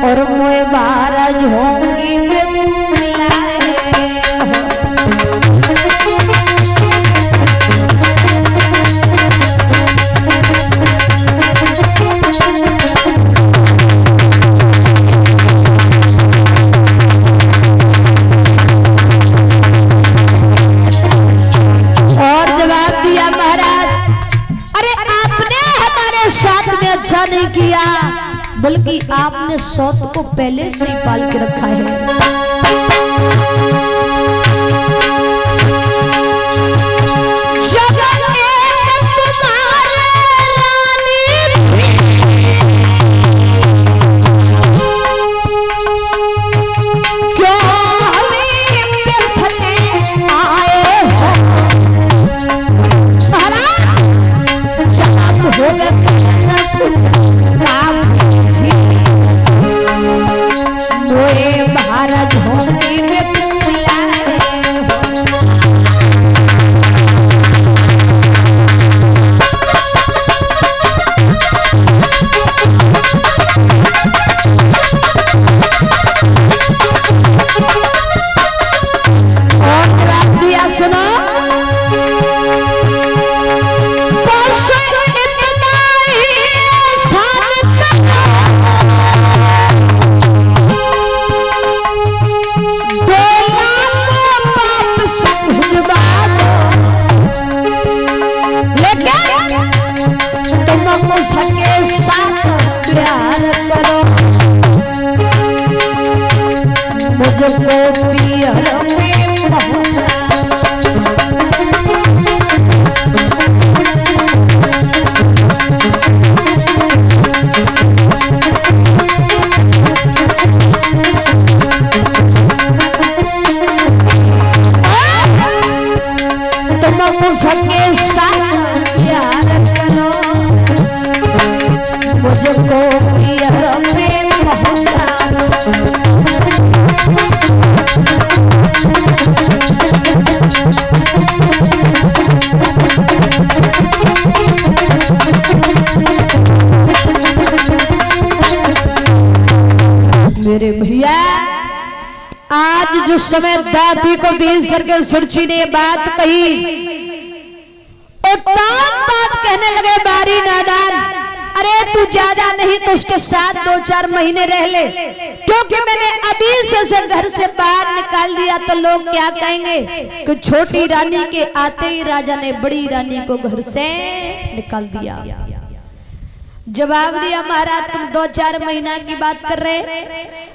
और मोए बारज होंगी में नहीं किया, बल्कि आपने सौत को पहले से ही पाल के रखा है। मेरे भैया, आज जो समय दादी को बीच करके सुरची ने बात कही, बात कहने लगे बारी नादान, अरे तू ज्यादा नहीं तो उसके साथ 2-4 महीने रह ले, क्योंकि मैंने अभी से घर से बाहर निकाल दिया तो लोग क्या कहेंगे कि छोटी रानी के आते ही राजा ने बड़ी रानी को घर से निकाल दिया। जवाब दिया, महाराज तुम 2-4 महीना की बात कर रहे,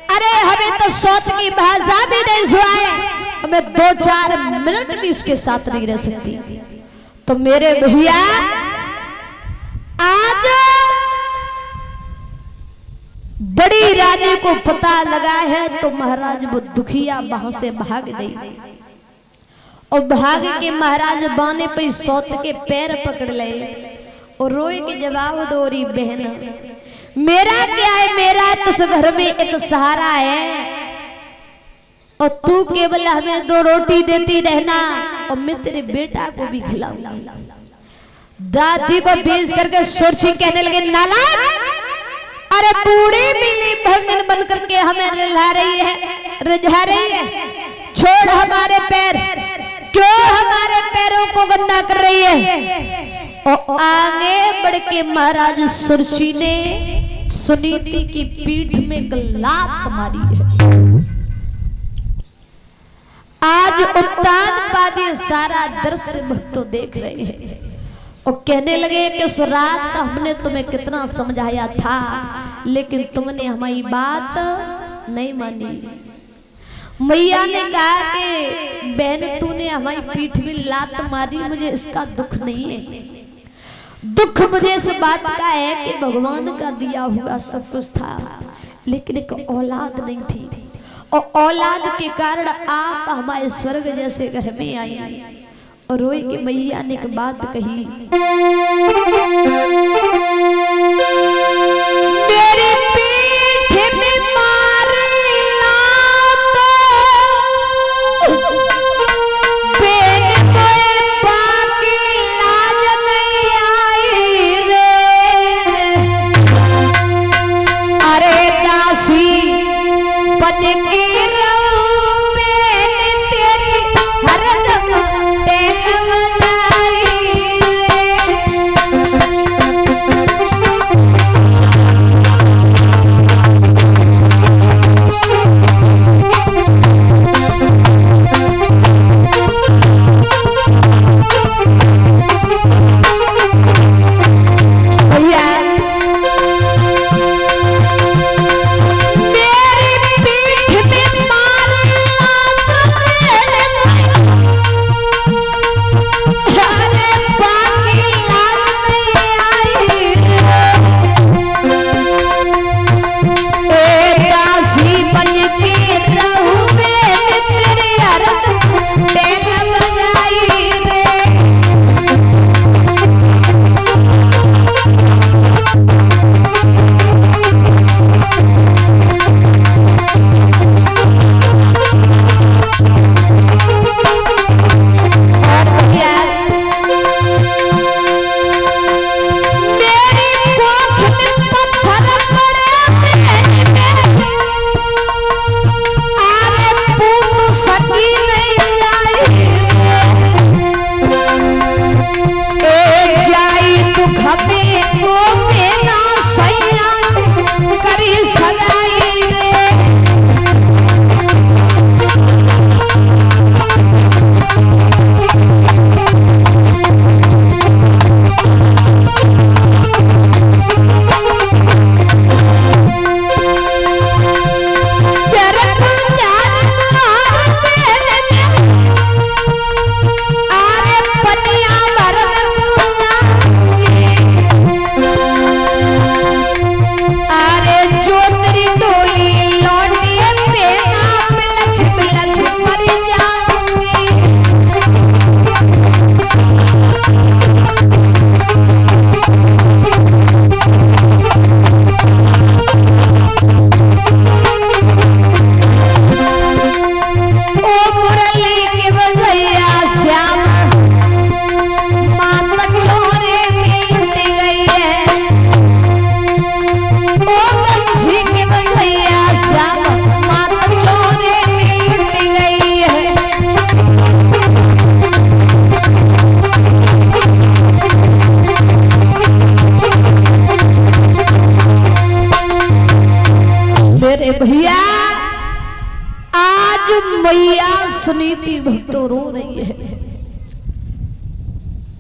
अरे हमें तो सौत की भाषा भी नहीं सुनाए, हमें 2-4 मिनट भी उसके साथ नहीं रह सकती। तो मेरे भैया, आज बड़ी रानी को पता लगा है तो महाराज वो दुखिया वहां से भाग गई, और भाग के महाराज बाने पे सौत के पैर पकड़ ले और रोए के जवाब दो, री बहन मेरा क्या है, मेरा तो इस घर में एक सहारा है, और तू केवल हमें 2 रोटी देती रहना और मैं तेरे बेटा को भी खिलाऊंगा। दादी को बीच करके सुरछी कहने लगे, नालायक, अरे बूढ़ी बिल्ली भंगन बन करके हमें रिझा रही है, छोड़ हमारे पैर, क्यों हमारे पैरों को गंदा कर रही है। और आगे बढ़ के महाराज सुरची ने सुनीति की पीठ में लात मारी है। आज उत्तानपादी सारा दृश्य भक्तों देख रहे हैं और कहने लगे कि उस रात हमने तुम्हें कितना समझाया था, लेकिन तुमने हमारी बात नहीं मानी। मैया ने कहा कि बहन तूने हमारी पीठ में लात मारी, मुझे इसका दुख नहीं है, दुख मुझे इस बात का है कि भगवान का दिया हुआ सब कुछ था, लेकिन एक औलाद नहीं थी, और औलाद के कारण आप हमारे स्वर्ग जैसे घर में आई। और रोई की मैया ने एक बात कही, मेरी पीठ में मारी लात, बेन कोई बाकी लाज नहीं आई रे, अरे दासी भैया आज मैया सुनीति भक्तों रो रही है।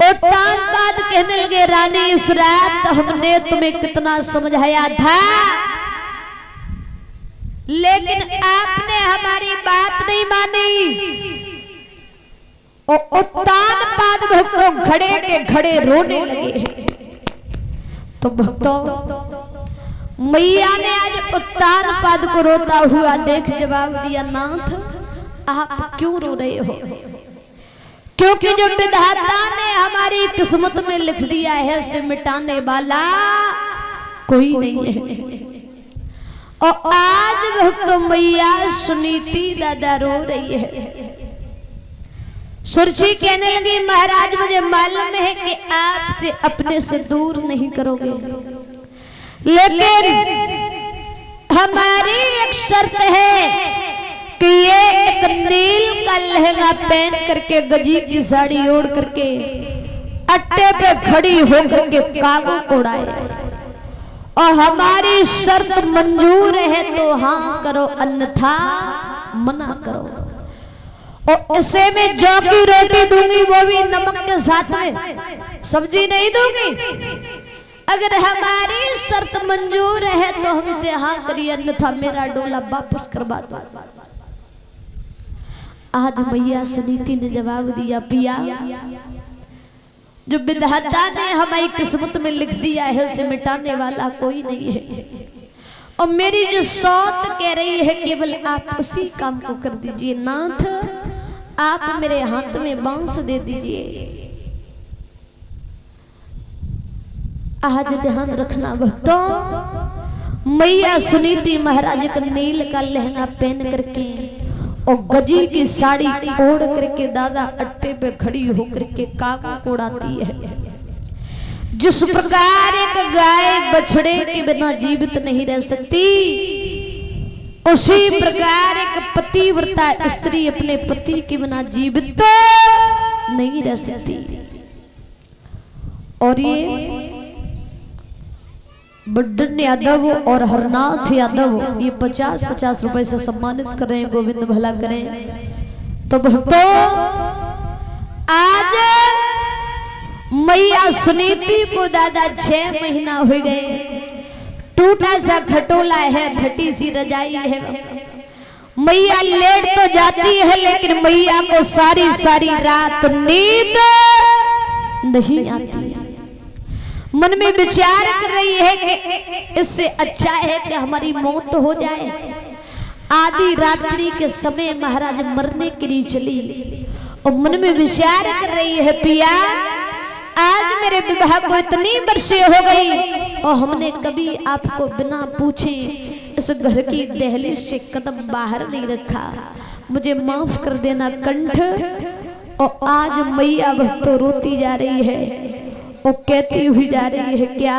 उत्तान बाद कहने लगे, रानी इस रात हमने तुम्हें कितना समझाया था, लेकिन आपने हमारी बात नहीं मानी। और उत्तान बाद भक्तों खड़े के खड़े रोने लगे। तो भक्तों मैया ने आज उत्तान पाद को रोता हुआ देख जवाब दिया, नाथ आप क्यों रो रहे हो? क्योंकि जो विधाता ने हमारी किस्मत में लिख दिया है उसे मिटाने वाला कोई नहीं है। और आज भक्तों मैया सुनीति दादा रो रही है। सुरची कहने लगी, महाराज मुझे मालूम है कि आपसे अपने से दूर नहीं करोगे, लेकिन हमारी एक शर्त है कि ये एक नील का लहंगा पहन करके, गजी की साड़ी ओढ़ करके, अट्टे पे खड़ी होकर के कागों को उड़ाए, और हमारी शर्त मंजूर है तो हाँ करो, अन्यथा मना करो। और इसे में जौ की रोटी दूंगी, वो भी नमक के साथ में, सब्जी नहीं दूंगी। अगर हमारी शर्त मंजूर है तो हमसे हाँ करिए, अन्यथा मेरा डोला वापस करवा दो। आज मैया सुनीति ने जवाब दिया, पिया जो विधाता ने हमारी किस्मत में लिख दिया है उसे मिटाने वाला कोई नहीं है। और मेरी जो सौत कह रही है केवल आप उसी काम को कर दीजिए। नाथ आप मेरे हाथ में बांस दे दीजिए। आज ध्यान रखना भक्तों, मैया सुनीति महाराज का नील का लहंगा पहन करके और गजी की साड़ी ओढ़ करके दादा अट्टे पे खड़ी होकर के कागों को उड़ाती है। जिस प्रकार एक गाय बछड़े के बिना जीवित नहीं रह सकती, उसी प्रकार एक पतिव्रता स्त्री अपने पति के बिना जीवित नहीं रह सकती। और ये बड्डन यादव और हरनाथ यादव ये 50-50 रुपए से सम्मानित कर रहे हैं। गोविंद भला करें। तो भक्तों आज मैया सुनीति को दादा 6 महीना हो गए, टूटा सा खटोला है, फटी सी रजाई है। मैया लेट तो जाती है लेकिन मैया को सारी सारी रात नींद नहीं आती। मन में विचार कर रही है कि इससे अच्छा है कि हमारी मौत हो जाए। आधी रात्रि के समय महाराज मरने के लिए चली और मन में विचार कर रही है, पिया आज मेरे विवाह को इतनी वर्षे हो गई और हमने कभी आपको बिना पूछे इस घर की दहलीज से कदम बाहर नहीं रखा, मुझे माफ कर देना कंठ। और आज मैया भक्तों रोती जा रही है और कहती हुई जा रही है, क्या